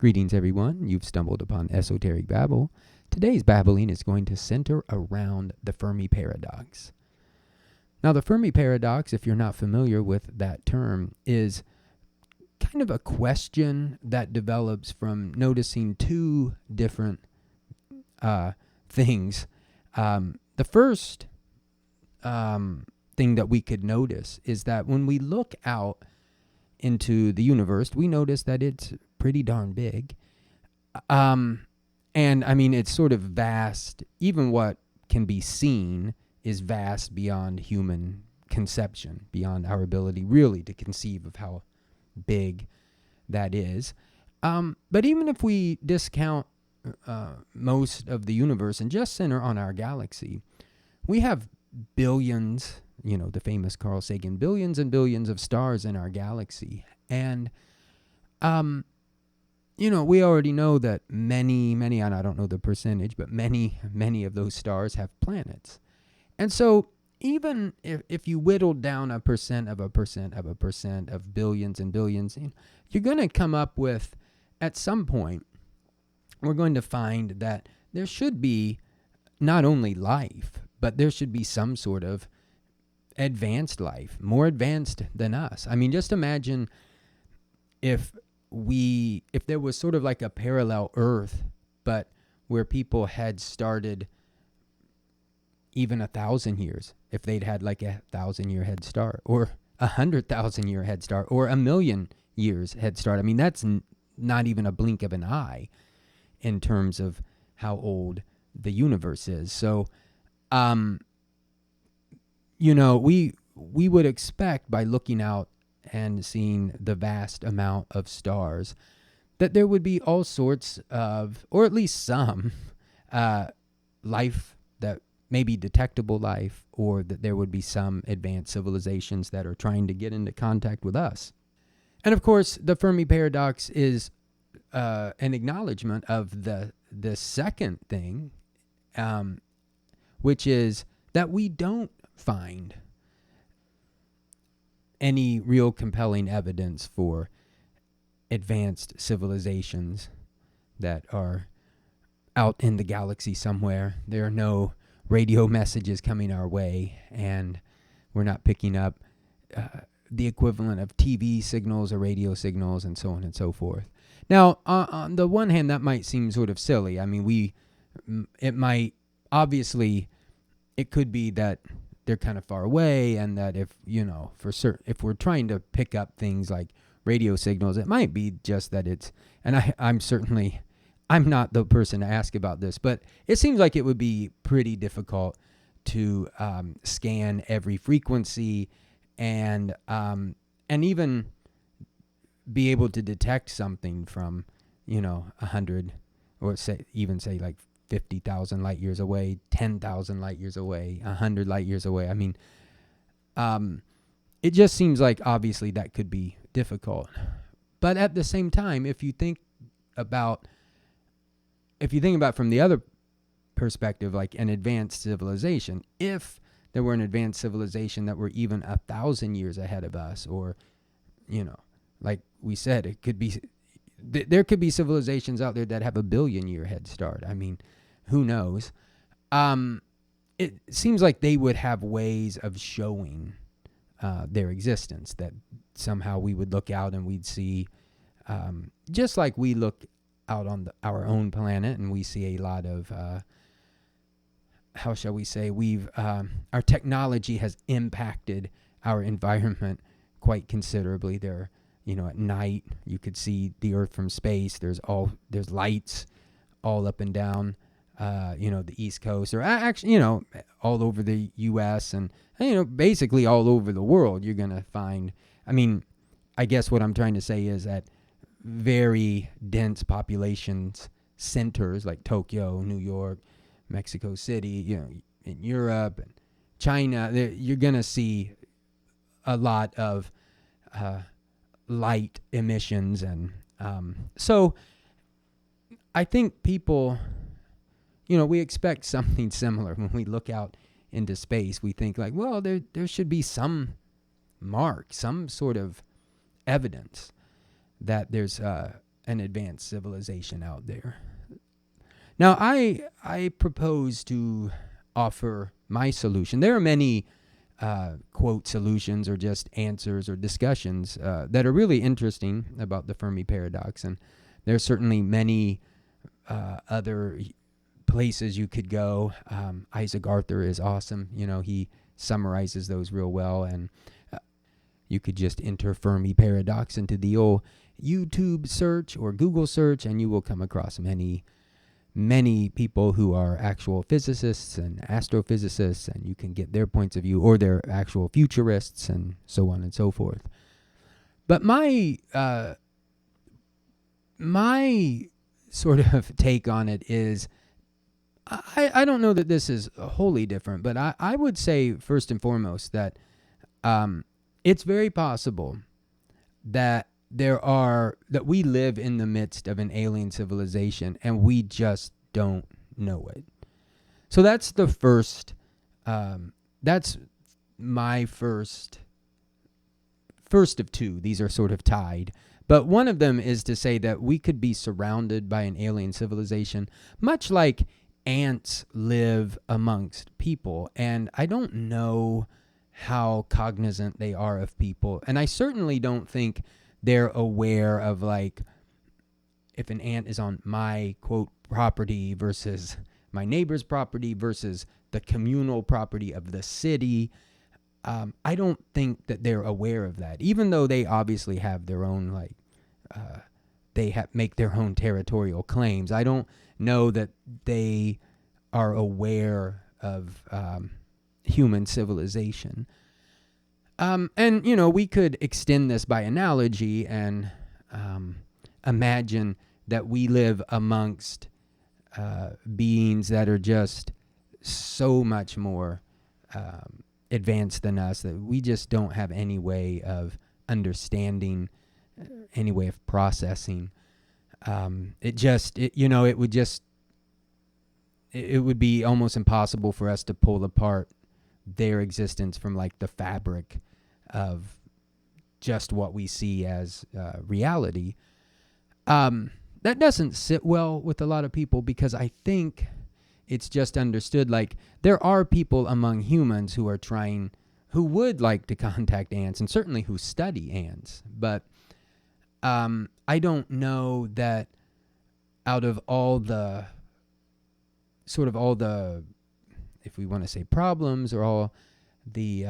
Greetings, everyone. You've stumbled upon Esoteric Babble. Today's babbling is going to center around the Fermi Paradox. Now, the Fermi Paradox, if you're not familiar with that term, is kind of a question that develops from noticing two different things. The first thing that we could notice is that when we look out into the universe, we notice that it's pretty darn big. And I mean, it's sort of vast. Even what can be seen is vast beyond human conception, beyond our ability really to conceive of how big that is. But even if we discount most of the universe and just center on our galaxy, we have billions, the famous Carl Sagan, billions and billions of stars in our galaxy. And, we already know that many, and I don't know the percentage, but many of those stars have planets. And so even if you whittled down a percent of billions and billions, you're going to come up with, at some point, we're going to find that there should be not only life, but there should be some sort of advanced life, more advanced than us. I mean, just imagine if there was sort of like a parallel Earth, but where people had started even 1,000 years, if they'd had like 1,000-year head start, or 100,000-year head start, or 1,000,000 years head start. I mean, that's not even a blink of an eye in terms of how old the universe is. So, we would expect, by looking out and seeing the vast amount of stars, that there would be all sorts of, or at least some, life that may be detectable life, or that there would be some advanced civilizations that are trying to get into contact with us. And of course, the Fermi Paradox is an acknowledgement of the second thing, which is that we don't find any real compelling evidence for advanced civilizations that are out in the galaxy somewhere. There are no radio messages coming our way, and we're not picking up the equivalent of TV signals or radio signals, and so on and so forth. Now, on the one hand, that might seem sort of silly. I mean, it could be that they're kind of far away, and that if we're trying to pick up things like radio signals, it might be just that it's, and I'm not the person to ask about this, but it seems like it would be pretty difficult to scan every frequency and even be able to detect something from 100, or say like 50,000 light years away, 10,000 light years away, 100 light years away. I mean, it just seems like obviously that could be difficult. But at the same time, if you think about from the other perspective, like an advanced civilization, if there were an advanced civilization that were even 1,000 years ahead of us, or, like we said, it could be, there could be civilizations out there that have 1 billion-year head start. I mean, who knows? It seems like they would have ways of showing their existence, that somehow we would look out and we'd see, just like we look out on our own planet and we see a lot of, how shall we say, our technology has impacted our environment quite considerably. There, at night you could see the Earth from space. There's lights all up and down, the East Coast, or actually, all over the U.S. and basically all over the world. You're gonna find. I mean, I guess what I'm trying to say is that very dense populations centers like Tokyo, New York, Mexico City, in Europe and China, you're gonna see a lot of light emissions, and so I think people, we expect something similar when we look out into space. We think like, well, there should be some mark, some sort of evidence that there's an advanced civilization out there. Now, I propose to offer my solution. There are many quote solutions or just answers or discussions that are really interesting about the Fermi Paradox, and there are certainly many other places you could go. Isaac Arthur is awesome. He summarizes those real well, and you could just enter Fermi Paradox into the old YouTube search or Google search, and you will come across many people who are actual physicists and astrophysicists, and you can get their points of view, or they're actual futurists, and so on and so forth. But my sort of take on it is, I don't know that this is wholly different, but I would say first and foremost that it's very possible that that we live in the midst of an alien civilization and we just don't know it. So that's the first, that's my first of two. These are sort of tied. But one of them is to say that we could be surrounded by an alien civilization, much like ants live amongst people. And I don't know how cognizant they are of people. And I certainly don't think they're aware of, like, if an ant is on my, quote, property versus my neighbor's property versus the communal property of the city. I don't think that they're aware of that, even though they obviously have their own, like, make their own territorial claims. I don't know that they are aware of human civilization. And, we could extend this by analogy and imagine that we live amongst beings that are just so much more advanced than us that we just don't have any way of understanding, any way of processing. It would be almost impossible for us to pull apart their existence from, like, the fabric of just what we see as reality. That doesn't sit well with a lot of people, because I think it's just understood, like, there are people among humans who would like to contact ants, and certainly who study ants. But I don't know that out of all the, if we want to say problems, or all the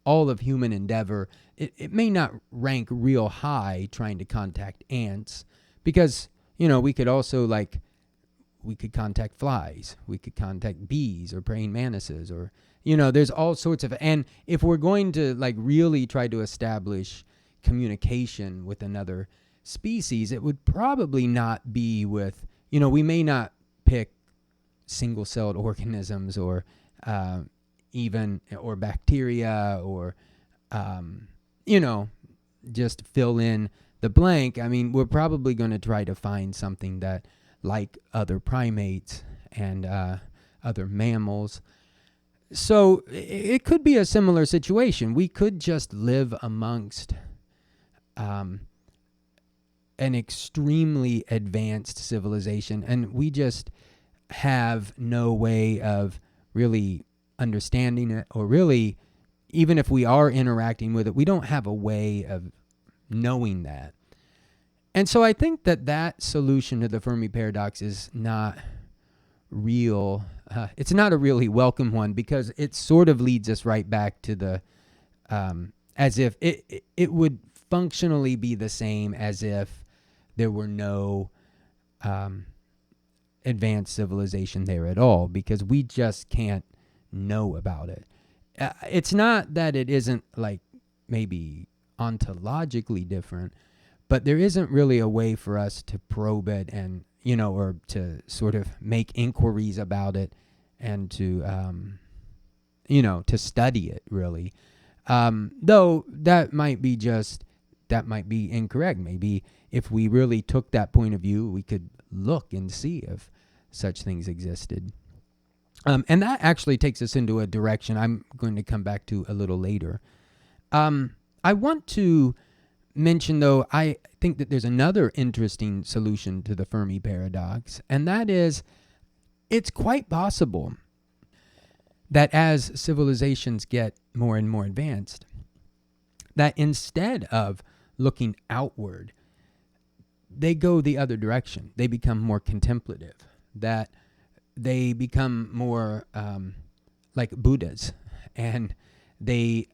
all of human endeavor, it may not rank real high trying to contact ants, because, we could also, like, we could contact flies, we could contact bees or praying mantises, or, there's all sorts of, and if we're going to, like, really try to establish communication with another species, it would probably not be with, we may not pick single-celled organisms, or or bacteria, or just fill in the blank. I mean, we're probably going to try to find something that, like other primates and other mammals. So it could be a similar situation. We could just live amongst an extremely advanced civilization, and we just have no way of really understanding it, or really, even if we are interacting with it, we don't have a way of knowing that. And so I think that solution to the Fermi Paradox is not real. It's not a really welcome one, because it sort of leads us right back to the, as if it would functionally be the same as if there were no advanced civilization there at all, because we just can't know about it. It's not that it isn't, like, maybe ontologically different, but there isn't really a way for us to probe it and, or to sort of make inquiries about it, and to, to study it, really. Though that might be incorrect. Maybe if we really took that point of view, we could look and see if such things existed. And that actually takes us into a direction I'm going to come back to a little later. I want to mention, though, I think that there's another interesting solution to the Fermi paradox, and that is it's quite possible that as civilizations get more and more advanced, that instead of looking outward, they go the other direction. They become more contemplative, that they become more like Buddhas, and they,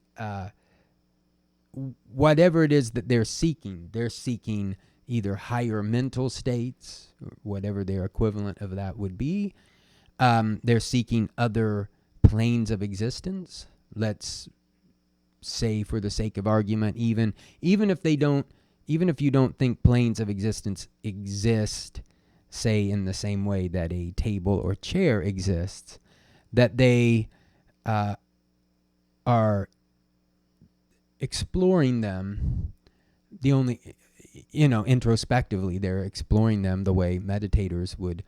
whatever it is that they're seeking either higher mental states, whatever their equivalent of that would be. They're seeking other planes of existence. Let's say, for the sake of argument, even if you don't think planes of existence exist, say in the same way that a table or chair exists, that they are exploring them introspectively. They're exploring them the way meditators would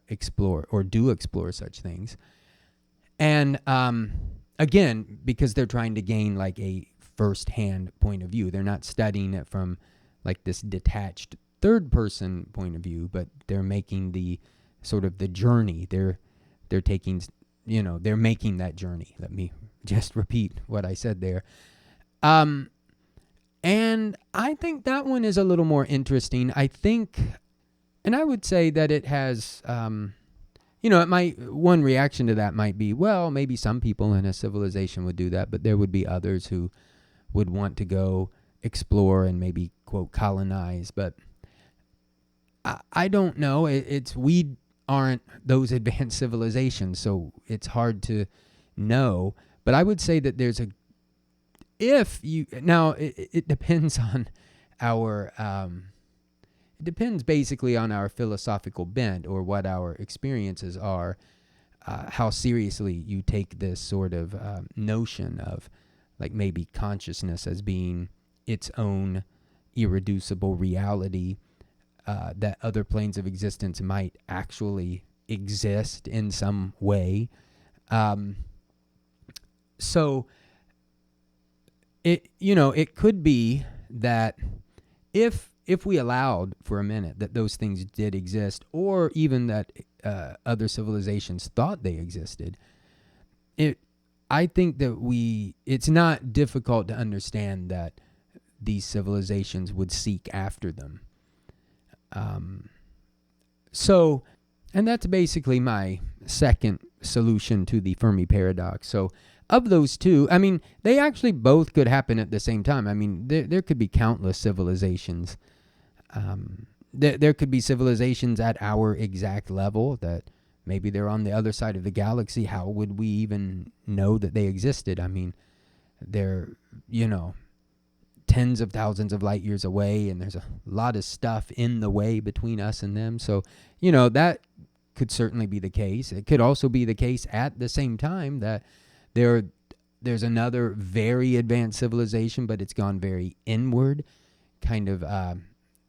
explore or do explore such things. And again, because they're trying to gain like a first-hand point of view. They're not studying it from like this detached third-person point of view, but they're making the sort of the journey. They're taking, they're making that journey. Let me just repeat what I said there. And I think that one is a little more interesting. I think, and I would say that it has, one reaction to that might be, well, maybe some people in a civilization would do that, but there would be others who would want to go explore and maybe, quote, colonize. But I don't know. We aren't those advanced civilizations, so it's hard to know. But I would say that there's it depends on our, it depends basically on our philosophical bent or what our experiences are, how seriously you take this sort of notion of like maybe consciousness as being its own irreducible reality, that other planes of existence might actually exist in some way. So it could be that if we allowed for a minute that those things did exist, or even that other civilizations thought they existed, I think that it's not difficult to understand that these civilizations would seek after them. And that's basically my second solution to the Fermi Paradox. So of those two, I mean, they actually both could happen at the same time. I mean, there could be countless civilizations. There could be civilizations at our exact level that maybe they're on the other side of the galaxy. How would we even know that they existed? I mean, they're, tens of thousands of light years away, and there's a lot of stuff in the way between us and them. So, that could certainly be the case. It could also be the case at the same time that there's another very advanced civilization, but it's gone very inward, kind of,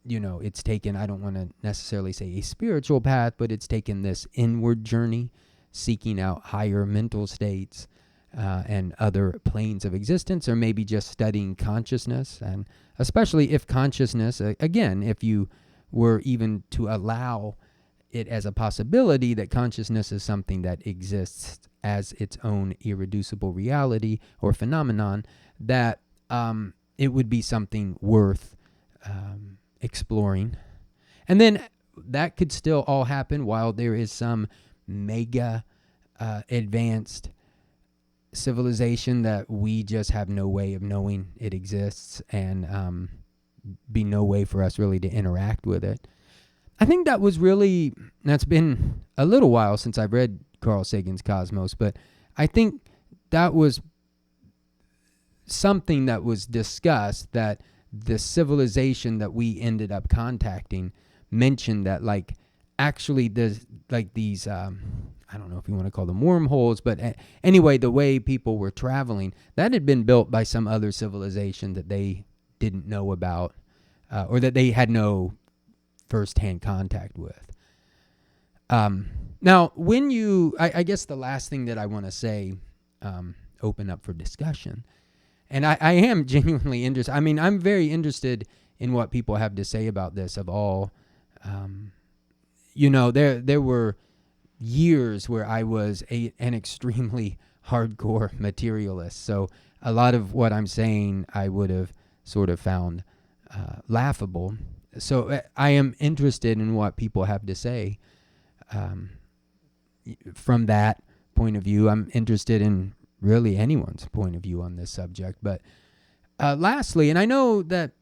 it's taken, I don't want to necessarily say a spiritual path, but it's taken this inward journey, seeking out higher mental states and other planes of existence, or maybe just studying consciousness. And especially if consciousness, again, if you were even to allow it as a possibility that consciousness is something that exists as its own irreducible reality or phenomenon, that it would be something worth exploring. And then that could still all happen while there is some mega advanced civilization that we just have no way of knowing it exists, and be no way for us really to interact with it. I think that's been a little while since I've read Carl Sagan's Cosmos, but I think that was something that was discussed, that the civilization that we ended up contacting mentioned that actually there's these, I don't know if you want to call them wormholes, but anyway, the way people were traveling, that had been built by some other civilization that they didn't know about, or that they had no first-hand contact with. Now, I guess the last thing that I want to say, open up for discussion, And I am genuinely interested. I mean, I'm very interested in what people have to say about this of all. There were years where I was an extremely hardcore materialist. So a lot of what I'm saying I would have sort of found laughable. So I am interested in what people have to say from that point of view. I'm interested in really anyone's point of view on this subject. But lastly, and I know that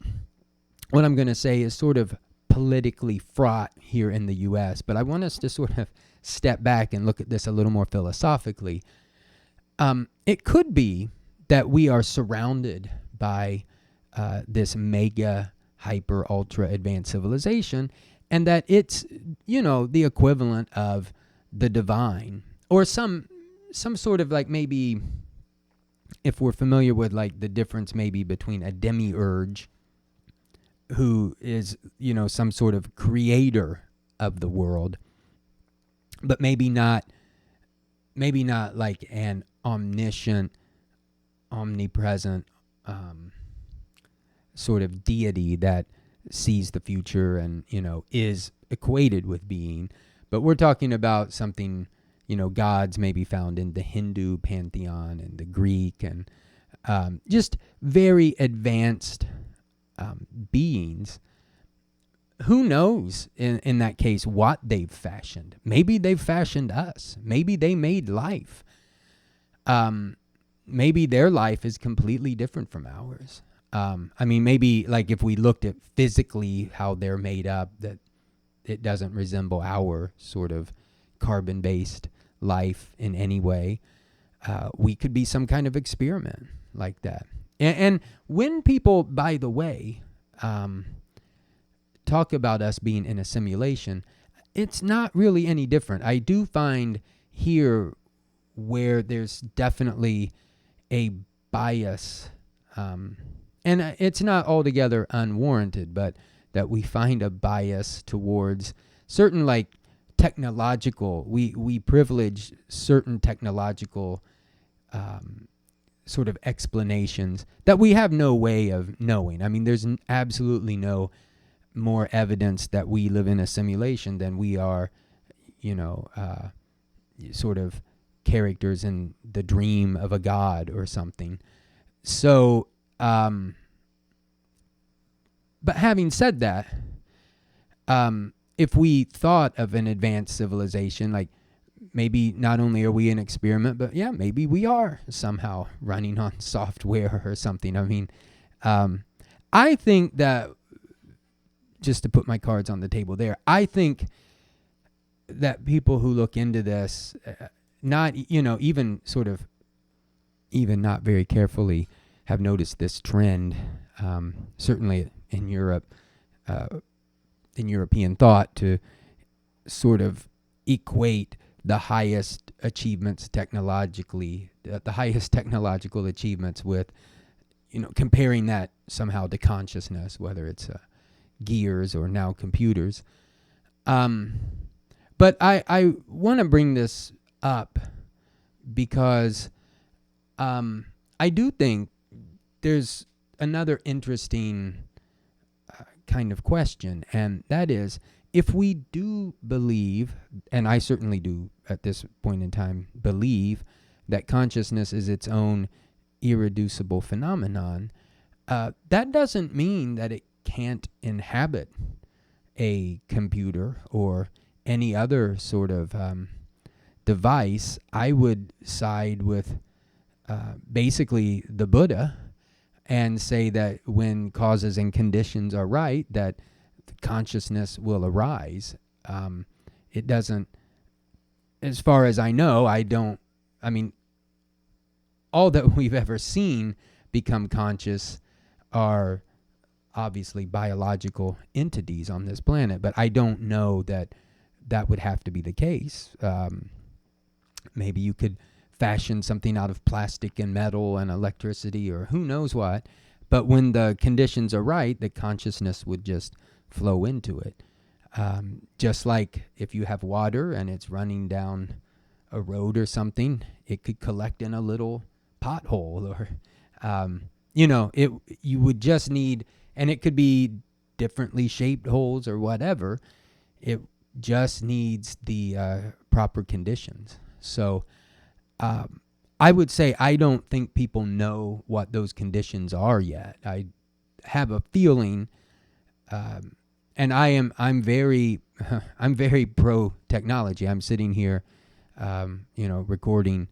what I'm going to say is sort of politically fraught here in the U.S., but I want us to sort of step back and look at this a little more philosophically. It could be that we are surrounded by this mega, hyper, ultra advanced civilization, and that it's, the equivalent of the divine, or some sort of like, maybe if we're familiar with like the difference maybe between a demiurge, who is, some sort of creator of the world, but maybe not like an omniscient, omnipresent sort of deity that sees the future and, is equated with being. But we're talking about something, gods maybe found in the Hindu pantheon and the Greek, and just very advanced beings. Who knows in that case what they've fashioned? Maybe they've fashioned us. Maybe they made life. Maybe their life is completely different from ours. Maybe like if we looked at physically how they're made up, that it doesn't resemble our sort of carbon-based life in any way. We could be some kind of experiment like that. And when people, by the way, talk about us being in a simulation, it's not really any different. I do find here where there's definitely a bias, and it's not altogether unwarranted, but that we find a bias towards certain like technological, we privilege certain technological sort of explanations that we have no way of knowing. I mean, there's absolutely no more evidence that we live in a simulation than we are, sort of characters in the dream of a god or something. So, but having said that, if we thought of an advanced civilization, like maybe not only are we an experiment, but yeah, maybe we are somehow running on software or something. I mean, I think that, just to put my cards on the table there, I think that people who look into this, not, even sort of, even not very carefully, have noticed this trend, certainly in Europe, in European thought, to sort of equate the highest achievements technologically, the highest technological achievements with, comparing that somehow to consciousness, whether it's gears or now computers. But I want to bring this up because I do think there's another interesting kind of question, and that is, if we do believe, and I certainly do at this point in time believe, that consciousness is its own irreducible phenomenon, that doesn't mean that it can't inhabit a computer or any other sort of device. I would side with basically the Buddha and say that when causes and conditions are right, that consciousness will arise. It doesn't, as far as I know, all that we've ever seen become conscious are obviously biological entities on this planet, but I don't know that that would have to be the case. Maybe you could fashion something out of plastic and metal and electricity or who knows what, but when the conditions are right, the consciousness would just flow into it. Just like if you have water and it's running down a road or something, it could collect in a little pothole, or you would just need, and it could be differently shaped holes or whatever. It just needs the proper conditions. So I would say I don't think people know what those conditions are yet. I have a feeling, and I'm very I'm very pro technology. I'm sitting here, recording.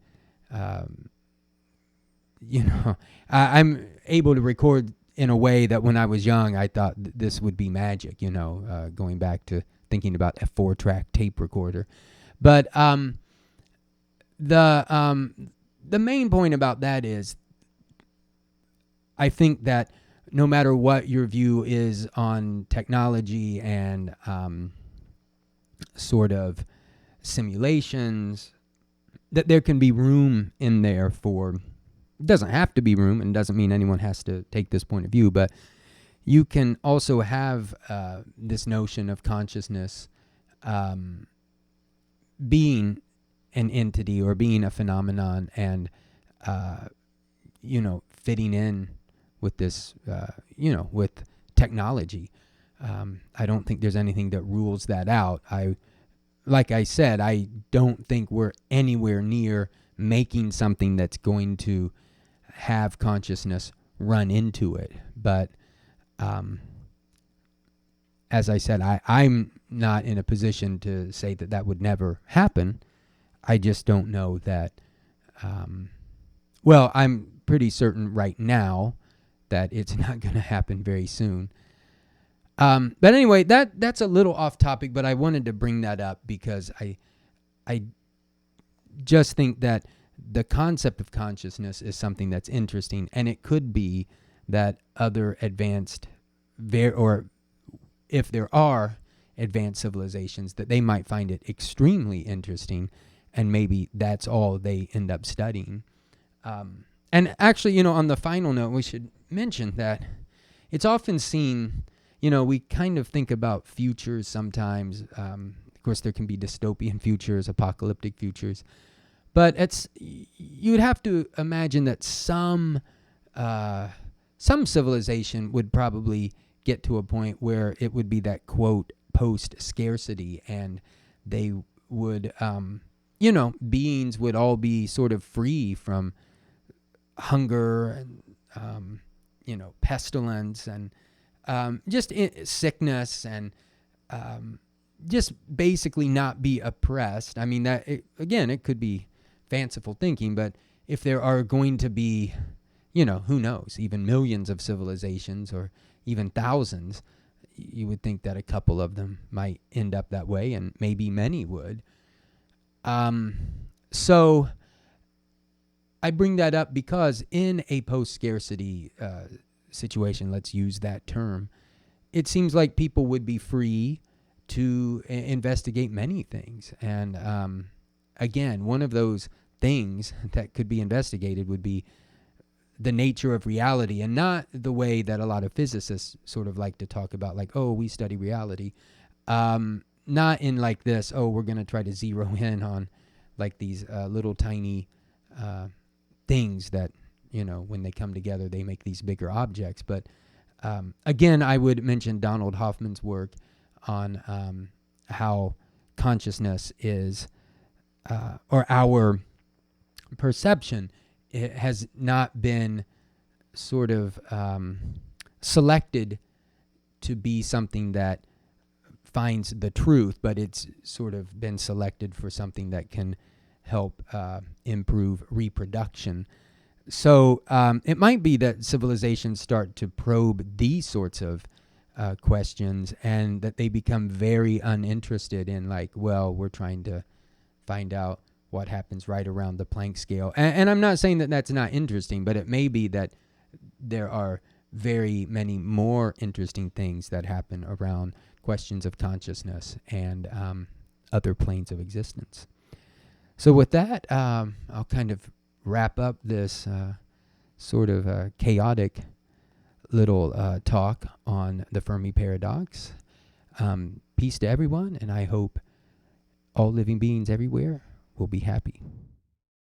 I'm able to record in a way that when I was young, I thought this would be magic. Going back to thinking about a 4-track tape recorder, but the main point about that is, I think that no matter what your view is on technology and sort of simulations, that there can be room in there for, it doesn't have to be room, and doesn't mean anyone has to take this point of view, but you can also have this notion of consciousness being an entity or being a phenomenon, and fitting in with this, with technology. I don't think there's anything that rules that out. Like I said, I don't think we're anywhere near making something that's going to have consciousness run into it. But as I said, I'm not in a position to say that would never happen. I just don't know that. I'm pretty certain right now that it's not going to happen very soon. But anyway, that's a little off topic, but I wanted to bring that up because I just think that the concept of consciousness is something that's interesting, and it could be that other advanced, or if there are advanced civilizations, that they might find it extremely interesting, and maybe that's all they end up studying. And actually, on the final note, we should mention that it's often seen, we kind of think about futures sometimes. Of course, there can be dystopian futures, apocalyptic futures. But you'd have to imagine that some civilization would probably get to a point where it would be that, quote, post-scarcity, and they would, beings would all be sort of free from hunger and, pestilence and just sickness, and just basically not be oppressed. I mean, it could be fanciful thinking, but if there are going to be, who knows, even millions of civilizations or even thousands, you would think that a couple of them might end up that way, and maybe many would. So I bring that up because in a post-scarcity situation, let's use that term, it seems like people would be free to investigate many things. And again, one of those things that could be investigated would be the nature of reality, and not the way that a lot of physicists sort of like to talk about, like, oh, we study reality. Not in like this, oh, we're going to try to zero in on like these little tiny things that, when they come together, they make these bigger objects. But again, I would mention Donald Hoffman's work on how consciousness is, or our perception, it has not been sort of selected to be something that finds the truth, but it's sort of been selected for something that can help improve reproduction. So it might be that civilizations start to probe these sorts of questions, and that they become very uninterested in, like, well, we're trying to find out what happens right around the Planck scale. And I'm not saying that that's not interesting, but it may be that there are very many more interesting things that happen around questions of consciousness and other planes of existence. So with that, I'll kind of wrap up this sort of chaotic little talk on the Fermi Paradox. Peace to everyone, and I hope all living beings everywhere will be happy.